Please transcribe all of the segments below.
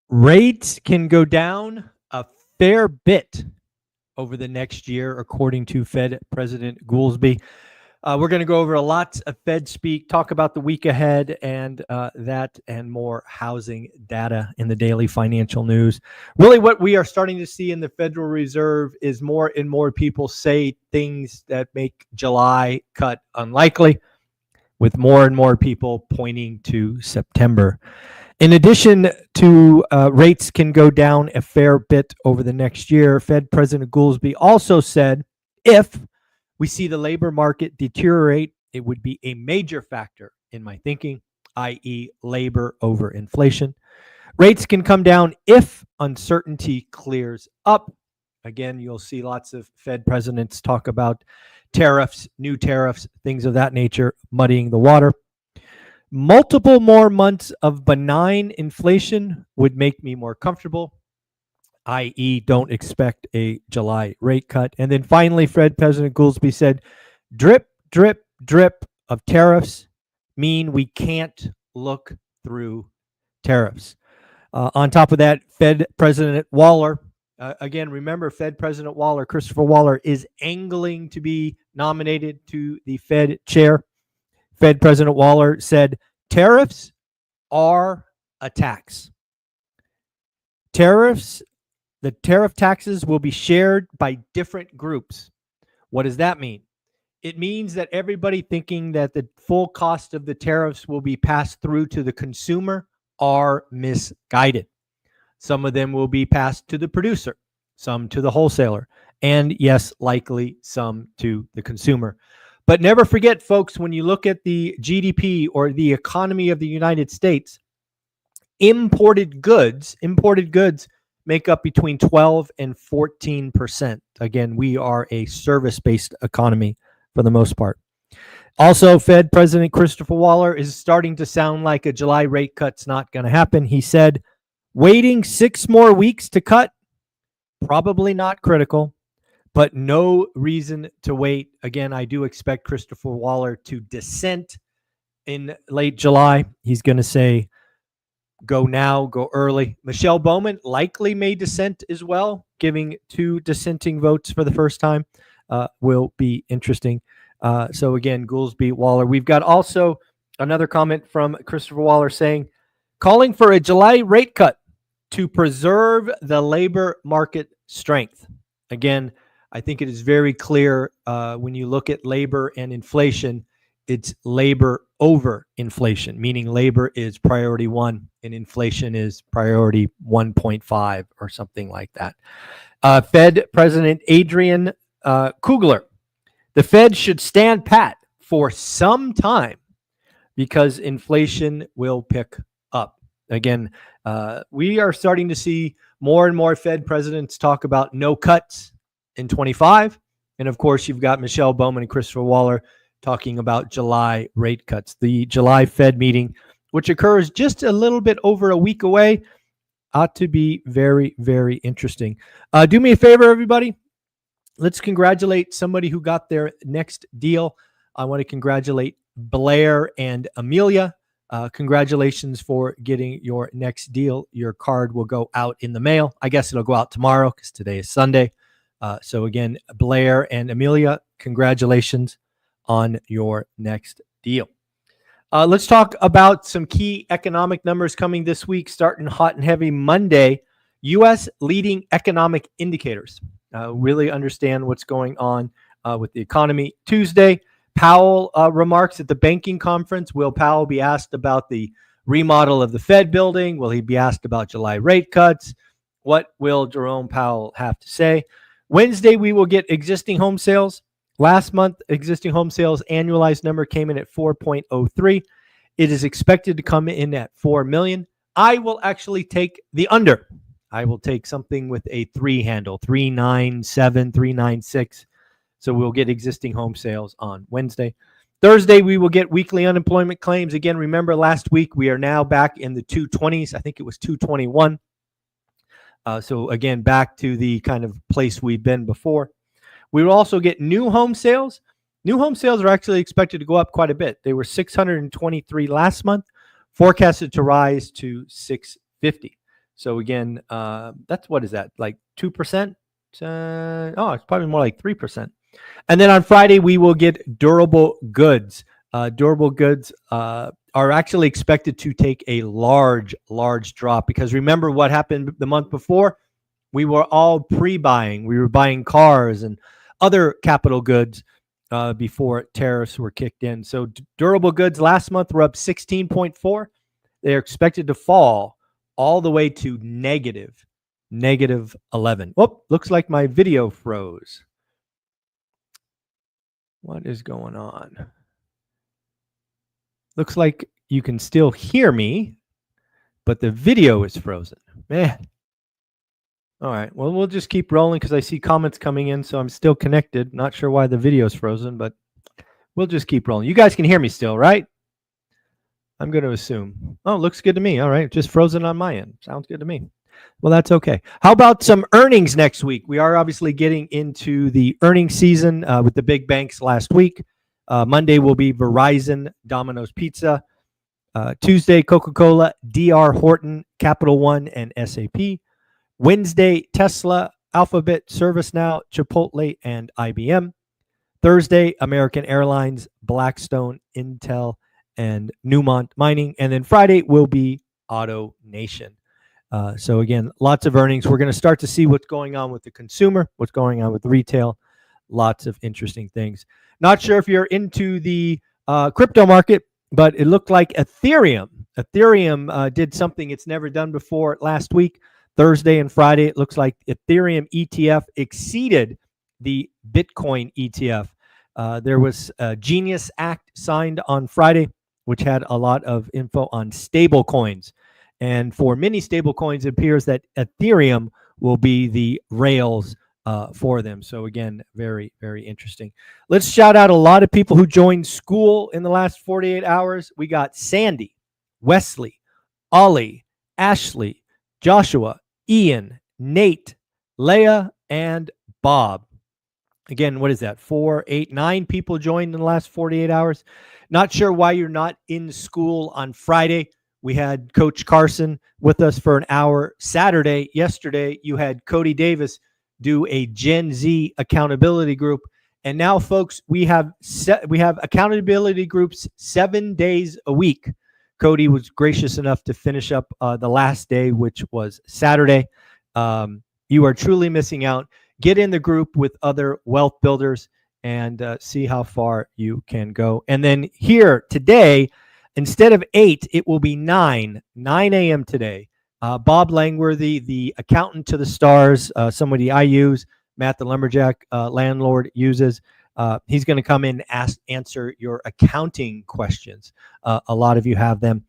Rates can go down a fair bit over the next year, according to Fed President Goolsbee. We're going to go over a lot of Fed speak, talk about the week ahead, and that and more housing data in the daily financial news. Really, what we are starting to see in the Federal Reserve is more and more people say things that make July cut unlikely, with more and more people pointing to September. In addition to rates can go down a fair bit over the next year, Fed President Goolsbee also said if we see the labor market deteriorate, it would be a major factor in my thinking, i.e. labor over inflation. Rates can come down if uncertainty clears up. Again, you'll see lots of Fed presidents talk about tariffs, new tariffs, things of that nature, muddying the water. Multiple more months of benign inflation would make me more comfortable, i.e. don't expect a July rate cut. And then finally, Fed President Goolsbee said, drip, drip, drip of tariffs mean we can't look through tariffs. On top of that, Fed President Waller, again, remember Fed President Waller, Christopher Waller, is angling to be nominated to the Fed chair. Fed President Waller said, tariffs are a tax. The tariff taxes will be shared by different groups. What does that mean? It means that everybody thinking that the full cost of the tariffs will be passed through to the consumer are misguided. Some of them will be passed to the producer, some to the wholesaler, and yes, likely some to the consumer. But never forget, folks, when you look at the GDP or the economy of the United States, imported goods make up between 12 and 14%. Again, we are a service-based economy for the most part. Also, Fed President Christopher Waller is starting to sound like a July rate cut's not going to happen. He said, waiting 6 more weeks to cut, probably not critical, but no reason to wait. Again, I do expect Christopher Waller to dissent in late July. He's going to say, go now, go early. Michelle Bowman likely may dissent as well, giving 2 dissenting votes for the first time. Will be interesting. So again, Goolsbee, Waller. We've got also another comment from Christopher Waller saying, calling for a July rate cut to preserve the labor market strength. Again, I think it is very clear when you look at labor and inflation, it's labor over inflation, meaning labor is priority 1 and inflation is priority 1.5 or something like that. Fed President Adrian Kugler, the Fed should stand pat for some time because inflation will pick up. Again, we are starting to see more and more Fed presidents talk about no cuts in 25. And of course, you've got Michelle Bowman and Christopher Waller talking about July rate cuts. The July Fed meeting, which occurs just a little bit over a week away, ought to be very, very interesting. Do me a favor, everybody. Let's congratulate somebody who got their next deal. I want to congratulate Blair and Amelia. Congratulations for getting your next deal. Your card will go out in the mail. I guess it'll go out tomorrow because today is Sunday. So again, Blair and Amelia, congratulations on your next deal. Let's talk about some key economic numbers coming this week, starting hot and heavy Monday. U.S. leading economic indicators. Really understand what's going on with the economy. Tuesday, Powell remarks at the banking conference. Will Powell be asked about the remodel of the Fed building? Will he be asked about July rate cuts? What will Jerome Powell have to say? Wednesday, we will get existing home sales. Last month, existing home sales annualized number came in at 4.03. It is expected to come in at 4 million. I will actually take the under. I will take something with a 3 handle, 397, 396. So we'll get existing home sales on Wednesday. Thursday, we will get weekly unemployment claims. Again, remember last week, we are now back in the 220s. I think it was 221. So again, back to the kind of place we've been before. We will also get new home sales. New home sales are actually expected to go up quite a bit. They were 623 last month, forecasted to rise to 650. So again, that's, what is that, like 2%? Oh, it's probably more like 3%. And then on Friday, we will get durable goods. Durable goods are actually expected to take a large drop, because remember what happened the month before? We were all pre-buying. We were buying cars and other capital goods before tariffs were kicked in. So durable goods last month were up 16.4. They're expected to fall all the way to negative 11. Whoop, looks like my video froze. What is going on? Looks like you can still hear me, but the video is frozen. Man. All right. Well, we'll just keep rolling because I see comments coming in, so I'm still connected. Not sure why the video is frozen, but we'll just keep rolling. You guys can hear me still, right? I'm going to assume. Oh, looks good to me. All right. Just frozen on my end. Sounds good to me. Well, that's okay. How about some earnings next week? We are obviously getting into the earnings season with the big banks last week. Monday will be Verizon, Domino's Pizza. Tuesday, Coca-Cola, DR Horton, Capital One, and SAP. Wednesday, Tesla, Alphabet, ServiceNow, Chipotle, and IBM. Thursday, American Airlines, Blackstone, Intel, and Newmont Mining. And then Friday will be Auto Nation. So again, lots of earnings. We're going to start to see what's going on with the consumer, what's going on with retail, lots of interesting things. Not sure if you're into the crypto market, but it looked like Ethereum did something it's never done before last week. Thursday and Friday, it looks like Ethereum ETF exceeded the Bitcoin ETF. There was a Genius Act signed on Friday, which had a lot of info on stable coins. And for many stable coins, it appears that Ethereum will be the rails for them. So again, very, very interesting. Let's shout out a lot of people who joined school in the last 48 hours. We got Sandy, Wesley, Ollie, Ashley, Joshua, Ian, Nate, Leah, and Bob. Again, what is that? 4, 8, 9 people joined in the last 48 hours. Not sure why you're not in school on Friday. We had Coach Carson with us for an hour. Yesterday, you had Cody Davis do a Gen Z accountability group. And now, folks, we have accountability groups 7 days a week. Cody was gracious enough to finish up the last day, which was Saturday. You are truly missing out. Get in the group with other wealth builders and see how far you can go. And then here today, instead of 8, it will be 9 a.m. today. Bob Langworthy, the accountant to the stars, somebody I use, Matt the Lumberjack, Landlord uses. He's going to come in and answer your accounting questions. A lot of you have them.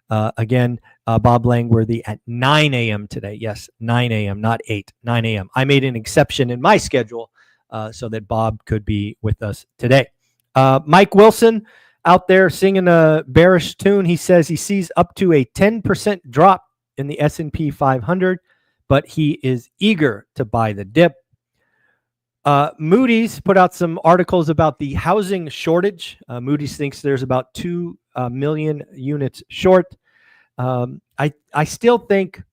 Again, Bob Langworthy at 9 a.m. today. Yes, 9 a.m., not 8, 9 a.m. I made an exception in my schedule so that Bob could be with us today. Mike Wilson out there singing a bearish tune. He says he sees up to a 10% drop in the S&P 500, but he is eager to buy the dip. Moody's put out some articles about the housing shortage. Moody's thinks there's about 2 million units short. I still think,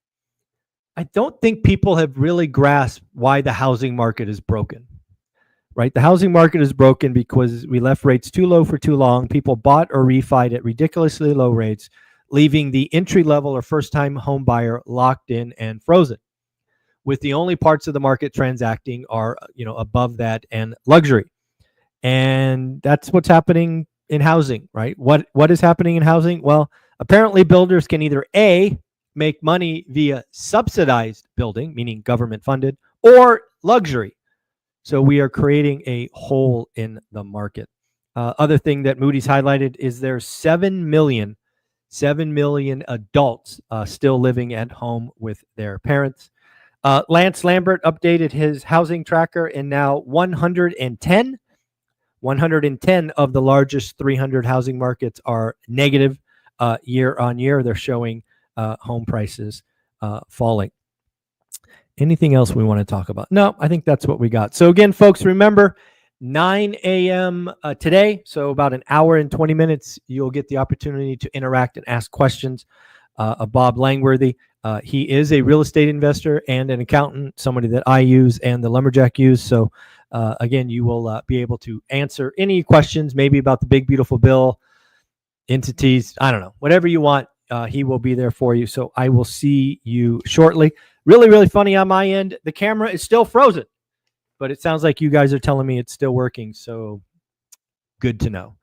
I don't think people have really grasped why the housing market is broken, right? The housing market is broken because we left rates too low for too long. People bought or refied at ridiculously low rates, leaving the entry level or first time home buyer locked in and frozen, with the only parts of the market transacting are, above that and luxury. And that's what's happening in housing, right? What is happening in housing? Well, apparently builders can either A, make money via subsidized building, meaning government funded, or luxury. So we are creating a hole in the market. Other thing that Moody's highlighted is there's 7 million adults still living at home with their parents. Lance Lambert updated his housing tracker, and now 110 of the largest 300 housing markets are negative year on year. They're showing home prices falling. Anything else we want to talk about? No, I think that's what we got. So again, folks, remember 9 a.m. Today, so about an hour and 20 minutes, you'll get the opportunity to interact and ask questions of Bob Langworthy. He is a real estate investor and an accountant, somebody that I use and the Lumberjack use. So again, you will be able to answer any questions, maybe about the big, beautiful bill, entities, I don't know, whatever you want. He will be there for you. So I will see you shortly. Really, really funny on my end. The camera is still frozen, but it sounds like you guys are telling me it's still working. So good to know.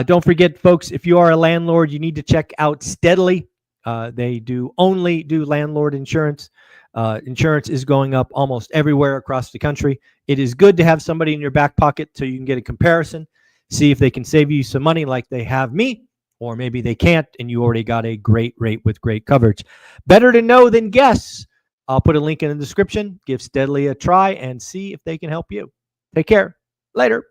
Don't forget, folks, if you are a landlord, you need to check out Steadily. They only do landlord insurance. Insurance is going up almost everywhere across the country. It is good to have somebody in your back pocket so you can get a comparison, see if they can save you some money like they have me, or maybe they can't and you already got a great rate with great coverage. Better to know than guess. I'll put a link in the description. Give Steadily a try and see if they can help you. Take care. Later.